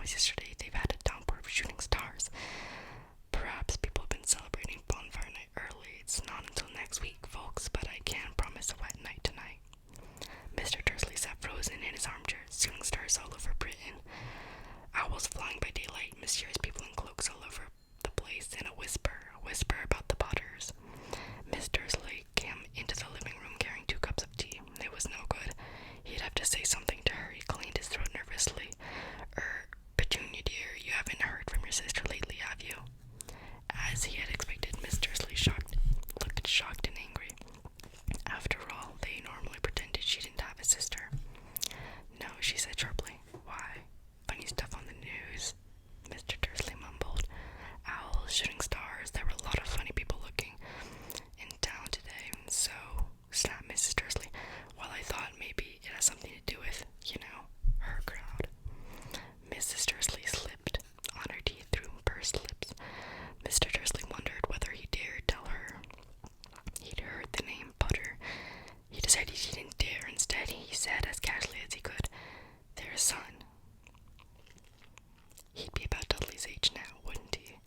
stars yesterday. They've had a downpour of shooting stars. Perhaps people have been celebrating bonfire night early. It's not until next week, folks, but I can promise a wet night tonight. Mr. Dursley sat frozen in his armchair, shooting stars all over Britain. Owls flying by daylight, mysterious people in cloaks all over the place, and a whisper about the Potters. Miss Dursley came into the living room carrying 2 cups of tea. It was no good. He'd have to say something to her. He cleaned his throat nervously. Petunia dear, you haven't heard from your sister lately, have you? As he had expected, Miss Dursley looked shocked and angry. After all, they normally pretended she didn't have a sister. No, she said sharply. Why? Funny stuff on the news, Mr. Dursley mumbled. Owls, shooting stars. There were a lot of funny people looking in town today. So, snapped Mrs. Dursley. Well, I thought maybe it has something to do with, her crowd. Mrs. Dursley slipped on her teeth through pursed lips. Mr. Dursley wondered whether he dared tell her. He'd heard the name Potter. He decided he didn't dare. Instead, he said as casually as he could, their son. He'd be about Dudley's age now, wouldn't he?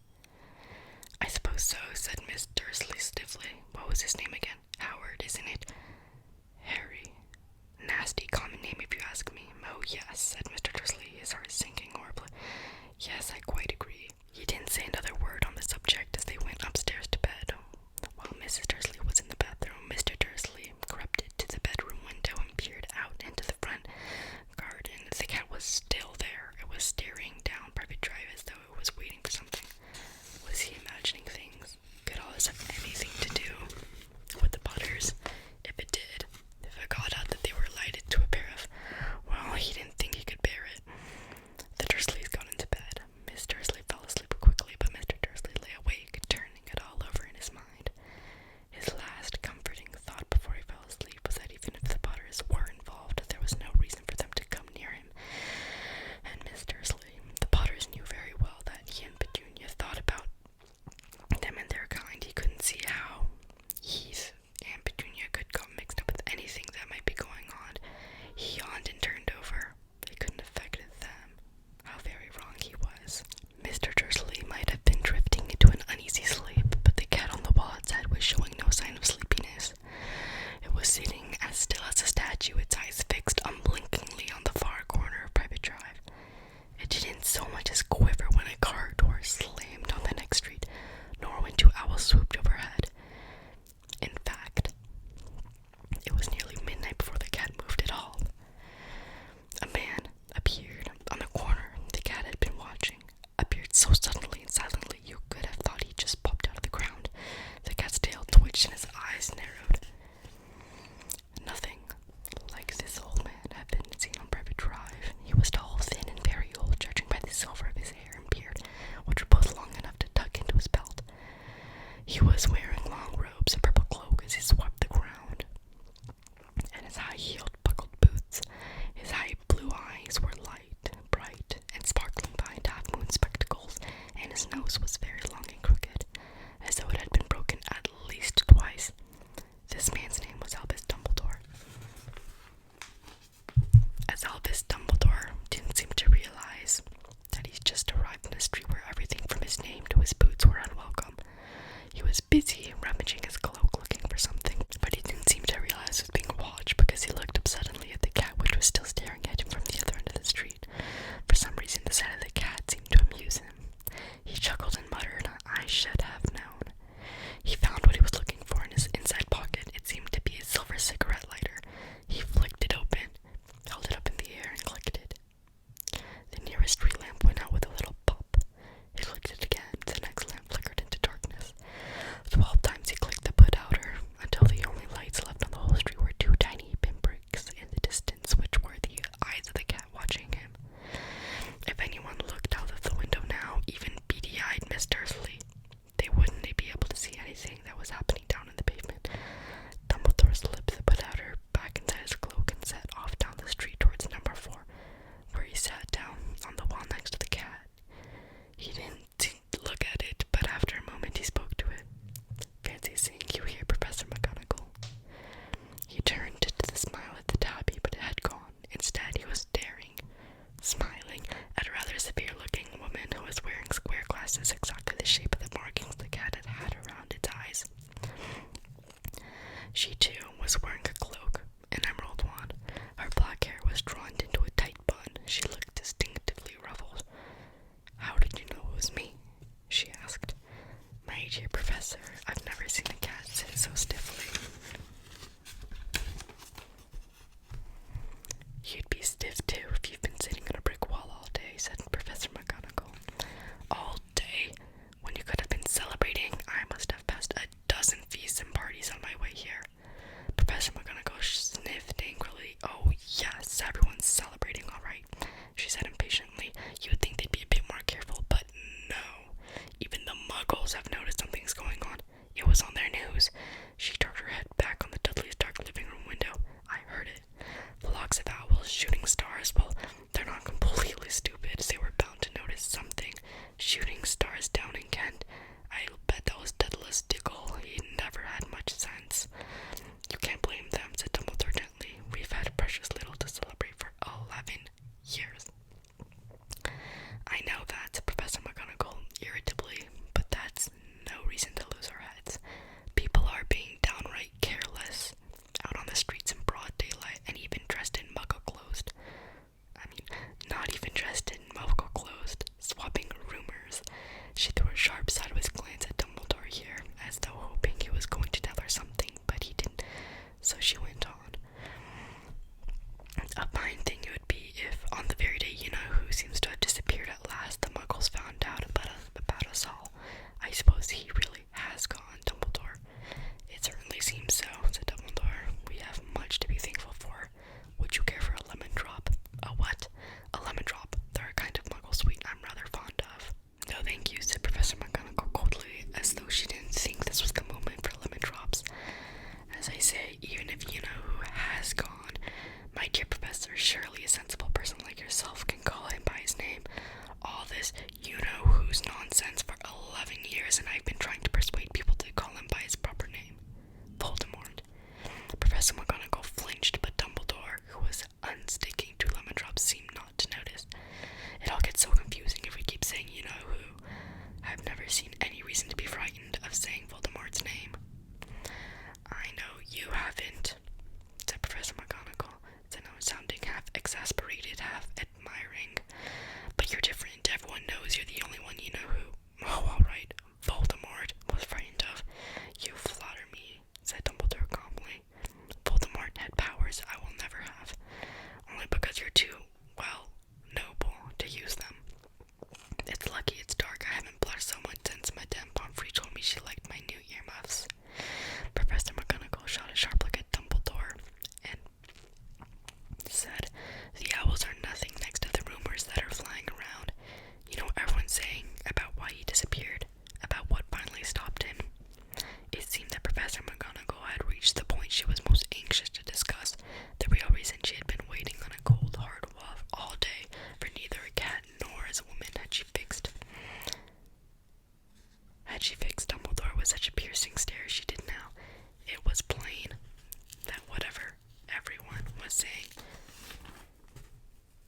I suppose so, said Miss Dursley stiffly. What was his name again? Howard, isn't it? Harry. Nasty common name if you ask me. Oh yes, said Mr. Dursley, his heart sinking horribly. Yes, I quite agree. He didn't say another word on the subject as they went upstairs to bed. While Mrs. Dursley was in the bathroom, Mr. Dursley crept to the bedroom window and peered out into the front garden. The cat was still there. It was staring down Private Drive as though it was waiting for something. Was he imagining things? Could all this have anything to do with the Potters? If it did, if it got out that they were related to a pair of, well, he didn't think he could bear it. The Dursleys got into bed. Miss Dursley fell asleep quickly, but Mr. Dursley lay awake, turning it all over in his mind. His last comforting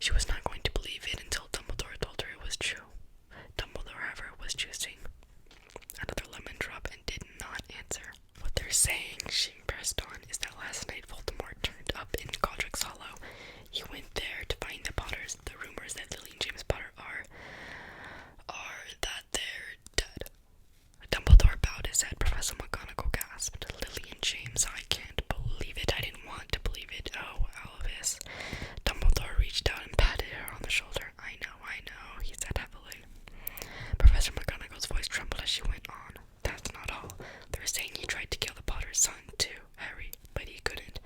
She was not going to believe it until Dumbledore told her it was true. Dumbledore, however, was choosing another lemon drop and did not answer. What they're saying, she pressed on, is that last night Voldemort turned up in Godric's Hollow. He went there to find the Potters. The rumors that Lily and James Potter are that they're dead. Dumbledore bowed his head. Professor McGonagall gasped. Lily and James, I can't believe it. I didn't want to believe it. Oh, Elvis. Dumbledore reached out and patted her on the shoulder. I know, he said heavily. Professor McGonagall's voice trembled as she went on. That's not all. They're saying he tried to kill the Potter's son, too, Harry, but he couldn't.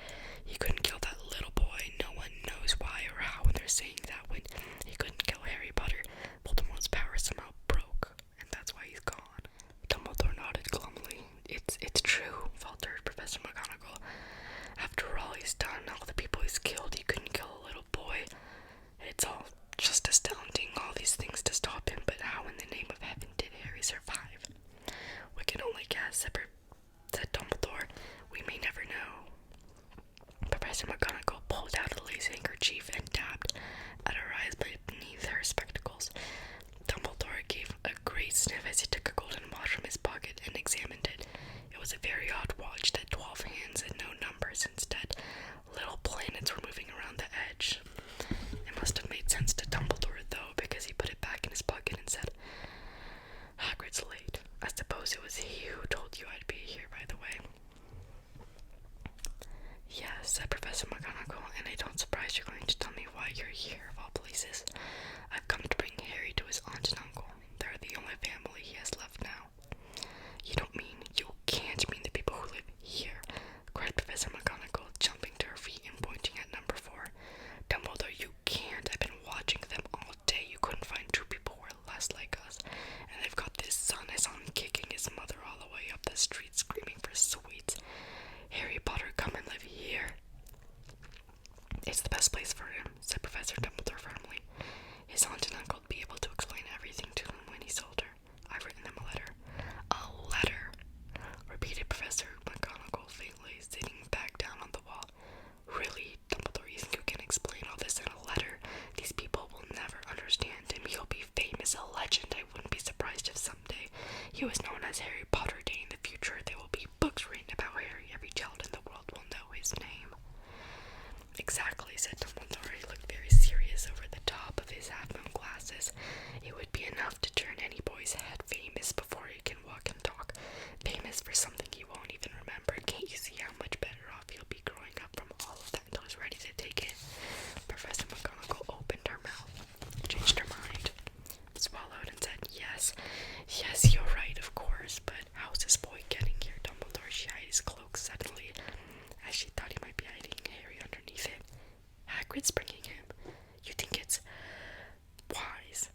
He couldn't kill that little boy. No one knows why or how, and they're saying that when he couldn't kill Harry Potter, Voldemort's power somehow broke, and that's why he's gone. Dumbledore nodded glumly. It's true, faltered Professor McGonagall. After all he's done, all the people he's killed, he couldn't kill a little boy. It's all just astounding, all these things to stop him, but how in the name of heaven did Harry survive? We can only guess, said Dumbledore. We may never know. Professor McGonagall pulled out a lace handkerchief and dabbed at her eyes beneath her spectacles. Dumbledore gave a great sniff as he took a golden watch from his pocket and examined it. It was a very odd watch that 12 hands and no numbers. Instead, little planets were moving around the edge. It must have made sense to Dumbledore, though, because he put it back in his pocket and said, Hagrid's late. I suppose it was he who told you I'd be here, by the way. Yes, said Professor McGonagall, and I don't suppose you're going to tell me why you're here, of all places. I've come to bring Harry to his aunt and uncle. They're the only family he has left now. You can't mean the people who live here, cried Professor McGonagall, jumping to her feet and pointing at number 4. Dumbledore, you can't. I've been watching them all day. You couldn't find 2 people who are less like us. And they've got this son. I saw him kicking his mother all the way up the street, screaming for sweets. Harry Potter, come and live here. It's the best place for him, said Professor Dumbledore firmly. His aunt and uncle will be able to explain everything to him when he's older. I've written them a letter. A letter, repeated Professor McGonagall faintly, sitting back down on the wall. Really, Dumbledore, you think you can explain all this in a letter? These people will never understand him. He'll be famous, a legend. I wouldn't be surprised if someday he was known as Harry Potter Day in the future. There will be books written about Harry. Every child in the world will know his name. Exactly, said Dumbledore. He looked very serious over the top of his half-moon glasses. It would be enough to turn any boy's head famous before he can walk and talk. Famous for something he won't even remember. Can't you see how much better off he'll be growing up from all of that until he's ready to take it? Professor McGonagall opened her mouth, changed her mind, swallowed and said, Yes, you're right, of course, but how's this boy getting here, Dumbledore? She eyed his cloak suddenly, as she thought he might be hiding Harry underneath it. Hagrid's bringing him. You think it's wise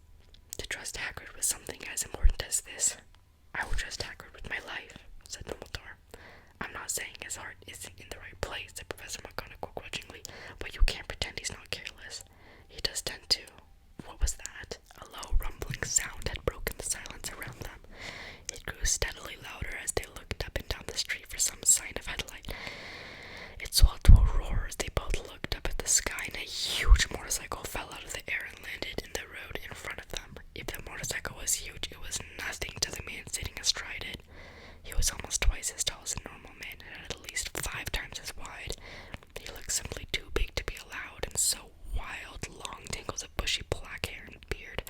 to trust Hagrid with something as important as this? I will trust Hagrid with my life, said Dumbledore. I'm not saying his heart isn't in the right place, said Professor McGonagall grudgingly, but you can't pretend he's not careless. He does tend to. What was that? A low rumbling sound had broken the silence around them. It grew steadily louder as they looked up and down the street for some sign of headlight. It swelled to a roar as they both looked up at the sky, and a huge motorcycle fell out of the air and landed in the road in front of them. If the motorcycle was huge, it was nothing to the man sitting astride it. He was almost twice as tall as a normal man and had at least 5 times as wide. He looked simply too big to be allowed, and so wild, long tangles of bushy black hair and beard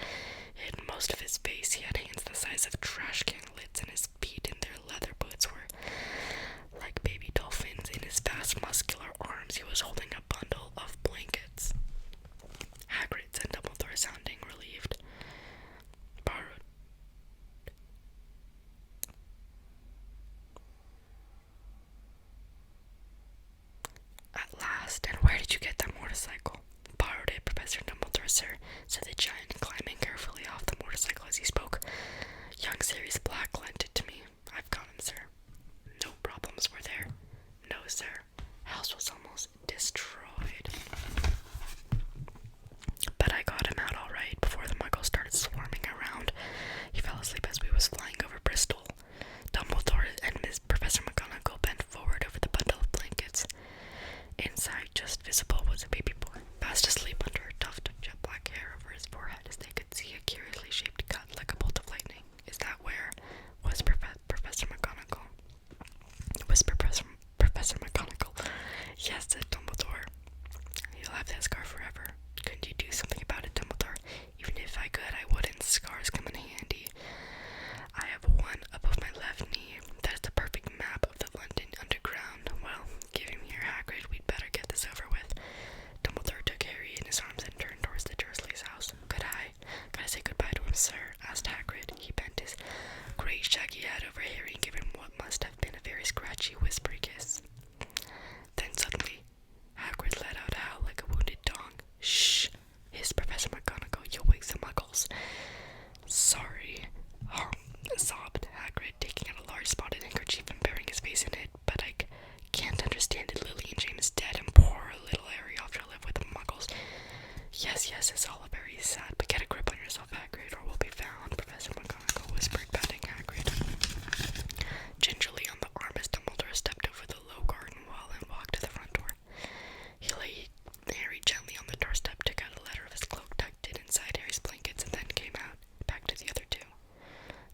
hid most of his face. He had hands the size of trash can lids, and his feet in their leather boots were like baby dolphins. In his vast muscular arms he was holding a bundle of blankets. Hagrid, said Dumbledore, sounding relieved. Borrowed. At last, and where did you get that motorcycle? Borrowed it, Professor Dumbledore, sir, said the giant, climbing carefully off the motorcycle as he spoke. Young Sirius Black lent it to me. I've got him, sir. No problems were there? No, sir. House was almost destroyed. But I got him out all right before the muggles started swarming around. He fell asleep as we was flying over Bristol. Dumbledore and Professor McGonagall bent forward over the bundle of blankets. Inside, just visible, was a baby boy, fast asleep under a tuft of Yes, it's all very sad, but get a grip on yourself, Hagrid, or we'll be found, Professor McGonagall whispered, patting Hagrid. Gingerly on the arm as Dumbledore stepped over the low garden wall and walked to the front door. He laid Harry gently on the doorstep, took out a letter of his cloak, tucked it inside Harry's blankets, and then came out, back to the other two.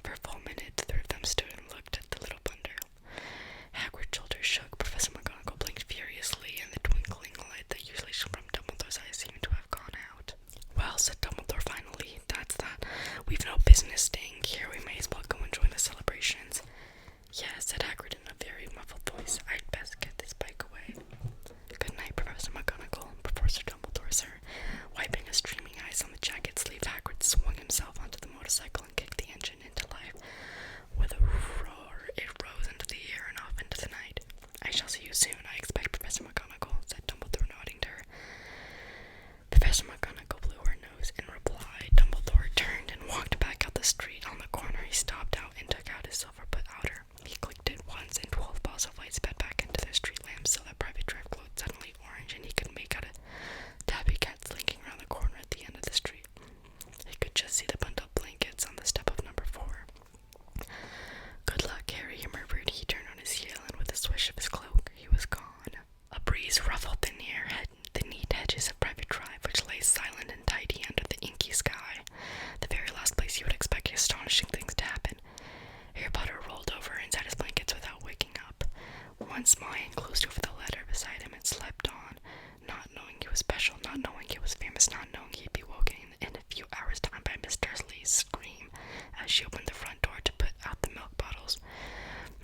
For a full minute, the three of them stood and looked at the little bundle. Hagrid's shoulders shook. Professor McGonagall blinked furiously, and the twinkling light that usually shone from Dumbledore's eyes seemed to have gone out. Well, said Dumbledore finally, that's that. We've no business staying here. We may as well go and join the celebrations. Yes, said Hagrid in a very muffled voice. I'd best get this bike away. Good night, Professor McGonagall. Professor Dumbledore, sir. Wiping his streaming eyes on the jacket sleeve, Hagrid swung himself onto the motorcycle and kicked the engine into life. With a roar, it rose into the air and off into the night. I shall see you soon, I expect, Professor McGonagall, said Dumbledore, nodding to her. Professor McGonagall blew her nose in reply. Dumbledore turned and walked back out the street. On the corner, he stopped out and took out his silver outer. He clicked it once, and 12 balls of light sped back into their street lamps, so that Private Drive glowed suddenly orange, and he could make out a tabby cat slinking around the corner at the end of the street. He could just see the bundled blankets on the step of number 4. Good luck, Harry, he murmured. He turned on his heel, and with a swish of his cloak, he was gone. A breeze ruffled the neat hedges of Private Drive, which lay silent and tidy under the inky sky, the very last place you would expect astonishing things to happen. Harry Potter rolled over inside his blankets without waking up. One small hand closed over the letter beside him and slept on, not knowing he was special, not knowing he was famous, not knowing he'd be woken in a few hours' time by Miss Dursley's scream as she opened the front door to put out the milk bottles,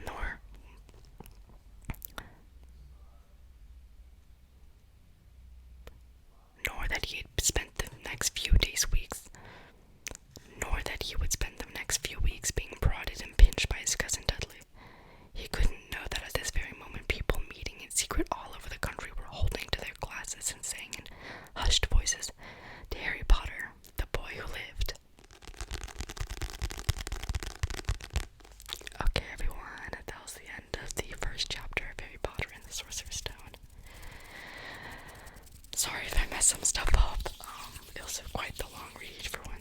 nor that he would spend the next few weeks being prodded and pinched by his cousin Dudley. He couldn't know that at this very moment people meeting in secret all over the country were holding to their glasses and saying in hushed voices, to Harry Potter, the boy who lived. Okay, everyone, that was the end of the first chapter of Harry Potter and the Sorcerer's Stone. Sorry if I messed some stuff up. It was quite the long read for one